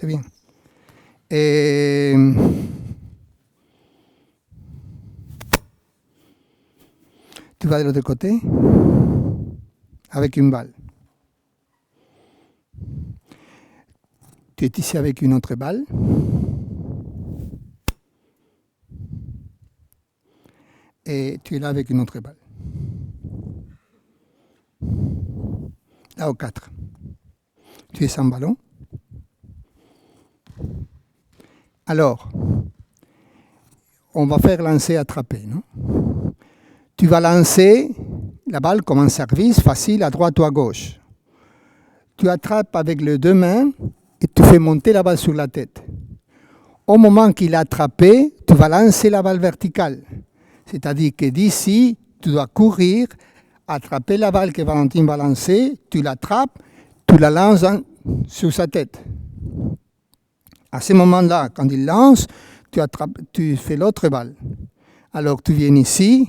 c'est bien. Et tu vas de l'autre côté avec une balle. Tu es ici avec une autre balle. Et tu es là avec une autre balle. Là au 4. Tu es sans ballon. Alors, on va faire lancer-attraper, non? Tu vas lancer la balle comme un service facile à droite ou à gauche. Tu attrapes avec les deux mains et tu fais monter la balle sur la tête. Au moment qu'il a attrapé, tu vas lancer la balle verticale. C'est-à-dire que d'ici, tu dois courir, attraper la balle que Valentine va lancer, tu l'attrapes, tu la lances sur sa tête. À ce moment-là, quand il lance, tu fais l'autre balle. Alors tu viens ici,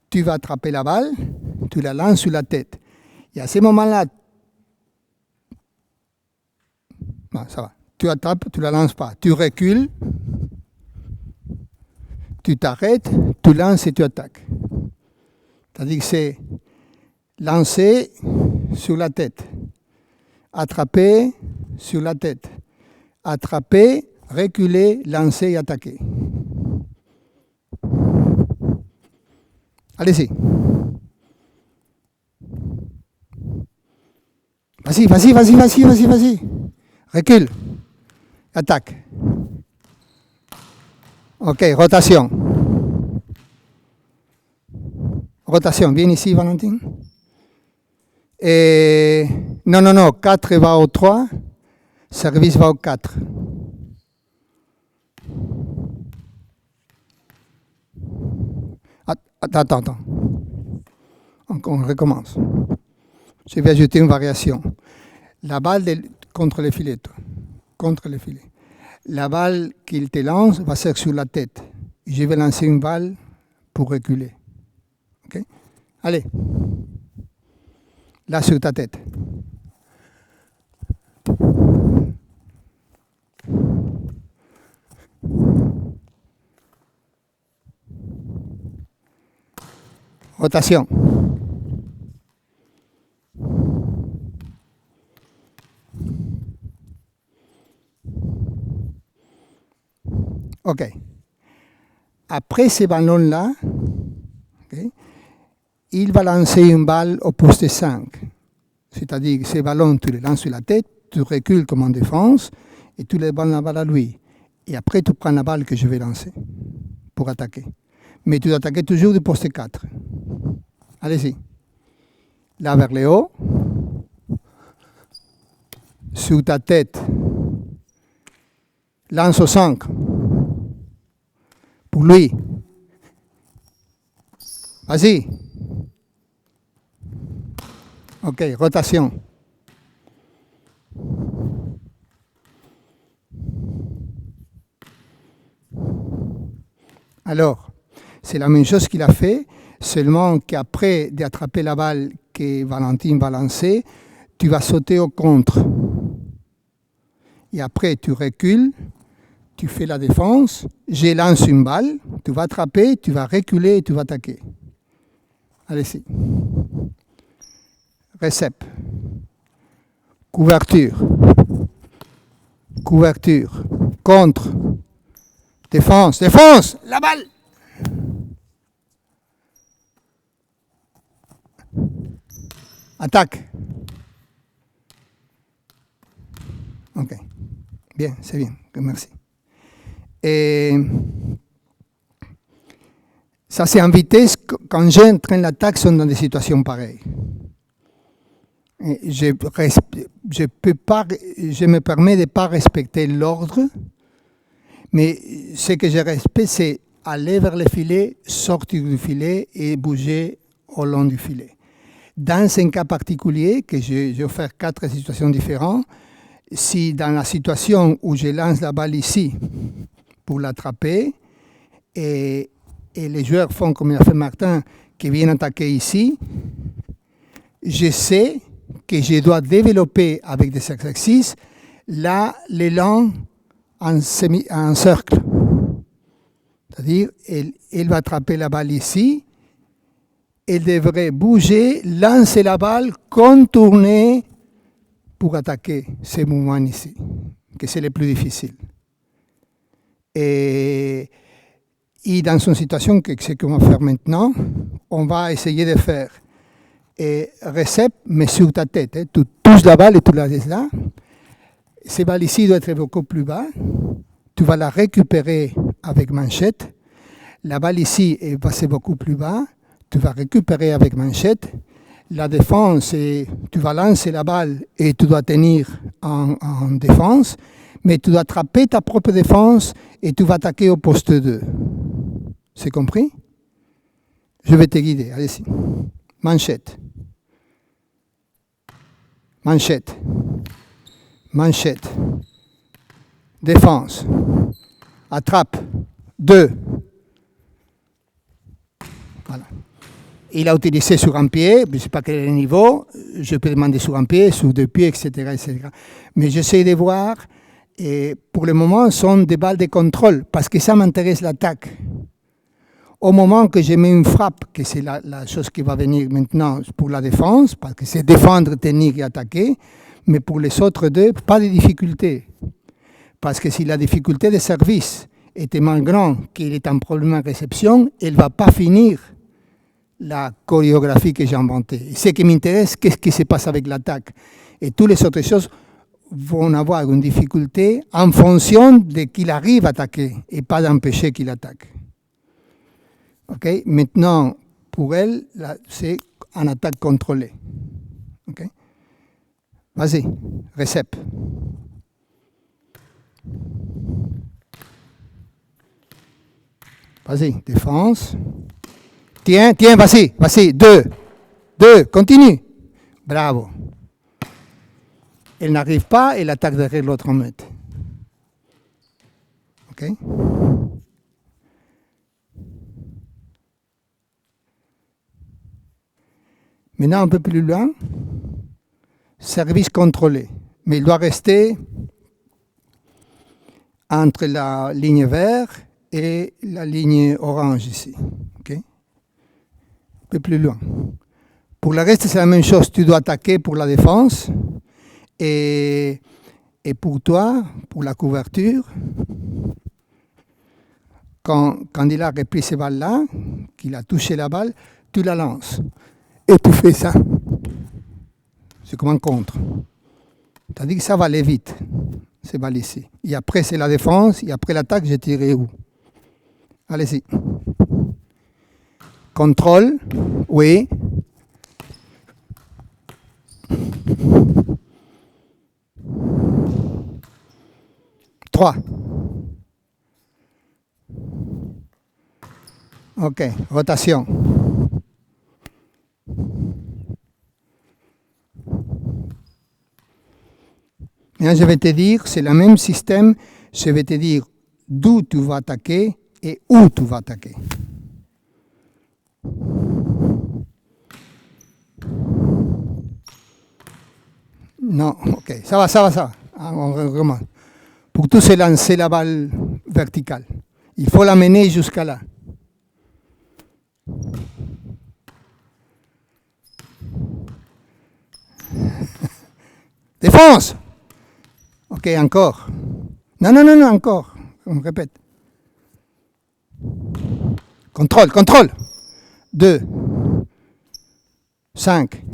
tu vas attraper la balle, tu la lances sur la tête. Et à ce moment-là, non, ça va. Tu attrapes, tu ne la lances pas. Tu recules, tu t'arrêtes, tu lances et tu attaques. C'est-à-dire que c'est lancer sur la tête, attraper sur la tête, attraper, reculer, lancer et attaquer. Allez-y. Vas-y. Recule. Attaque. Ok, rotation. Rotation, viens ici, Valentine. Et non, 4 va au 3, service va au 4. Attends. On recommence. Je vais ajouter une variation. La balle contre le filet. La balle qu'il te lance va ser sur la tête. Je vais lancer une balle pour reculer. Okay? Allez. Là, sur ta tête. Rotation. OK. Après ces ballons-là, okay, il va lancer une balle au poste 5. C'est-à-dire que ces ballons, tu les lances sur la tête, tu recules comme en défense, et tu les balles la balle à lui. Et après, tu prends la balle que je vais lancer pour attaquer. Mais tu dois attaquer toujours du poste 4. Allez-y. Là vers le haut. Sur ta tête. Lance au 5. Pour lui. Vas-y. OK, rotation. Alors, c'est la même chose qu'il a fait, seulement qu'après d'attraper la balle que Valentine va lancer, tu vas sauter au contre. Et après, tu recules, tu fais la défense, je lance une balle, tu vas attraper, tu vas reculer et tu vas attaquer. Allez-y. Récep. Couverture. Contre. Défense. La balle. Attaque. OK. Bien, c'est bien. Merci. Et ça, c'est en vitesse. Quand j'entraîne l'attaque, sont dans des situations pareilles. Et je me permets de ne pas respecter l'ordre, mais ce que je respecte, c'est aller vers le filet, sortir du filet et bouger au long du filet. Dans un cas particulier, que je vais faire 4 situations différentes, si dans la situation où je lance la balle ici pour l'attraper, et les joueurs font comme il a fait Martin, qui viennent attaquer ici, je sais que je dois développer avec des exercices l'élan en cercle. C'est-à-dire, elle va attraper la balle ici, elle devrait bouger, lancer la balle, contourner pour attaquer ces mouvements ici, que c'est le plus difficile. Et dans une situation que c'est qu'on va faire maintenant, on va essayer de faire récep, mais sur ta tête. Tu touches la balle et tu la laisses là. Cette balle ici doit être beaucoup plus bas. Tu vas la récupérer avec manchette. La balle ici est passée beaucoup plus bas. Tu vas récupérer avec manchette. La défense, tu vas lancer la balle et tu dois tenir en défense. Mais tu dois attraper ta propre défense et tu vas attaquer au poste 2. C'est compris? Je vais te guider. Allez-y. Manchette. Manchette. Manchette. Défense. Attrape. 2. Voilà. Il a utilisé sur un pied, je ne sais pas quel est le niveau, je peux demander sur un pied, sur 2 pieds, etc. etc. Mais j'essaie de voir, et pour le moment, ce sont des balles de contrôle, parce que ça m'intéresse l'attaque. Au moment que je mets une frappe, que c'est la chose qui va venir maintenant pour la défense, parce que c'est défendre, tenir et attaquer, mais pour les autres deux, pas de difficulté. Parce que si la difficulté de service est tellement grande qu'il est un problème de réception, elle ne va pas finir la chorégraphie que j'ai inventée. Et ce qui m'intéresse, qu'est-ce qui se passe avec l'attaque. Et toutes les autres choses vont avoir une difficulté en fonction de qu'il arrive à attaquer et pas d'empêcher qu'il attaque. Okay? Maintenant, pour elle, c'est une attaque contrôlée. Okay? Vas-y, récep. Vas-y, défense. Tiens, vas-y, 2, continue. Bravo. Elle n'arrive pas, elle attaque derrière l'autre mètre. OK? Maintenant, un peu plus loin, service contrôlé. Mais il doit rester entre la ligne verte et la ligne orange ici. Okay? Un peu plus loin. Pour le reste, c'est la même chose. Tu dois attaquer pour la défense. Et pour toi, pour la couverture, quand il a repris ces balles-là, qu'il a touché la balle, tu la lances. Et tu fais ça. C'est comme un contre. C'est-à-dire que ça va aller vite, ces balles ici. Et après, c'est la défense. Et après l'attaque, j'ai tiré où? Allez-y. Contrôle. Oui. Trois. OK. Rotation. Maintenant, je vais te dire, c'est le même système. Je vais te dire d'où tu vas attaquer et où tu vas attaquer. Non, ok, ça va. On recommence. Pour tout, c'est lancer la balle verticale. Il faut la mener jusqu'à là. Défense! Ok, encore. Non, encore. On répète. Contrôle. 2, 5,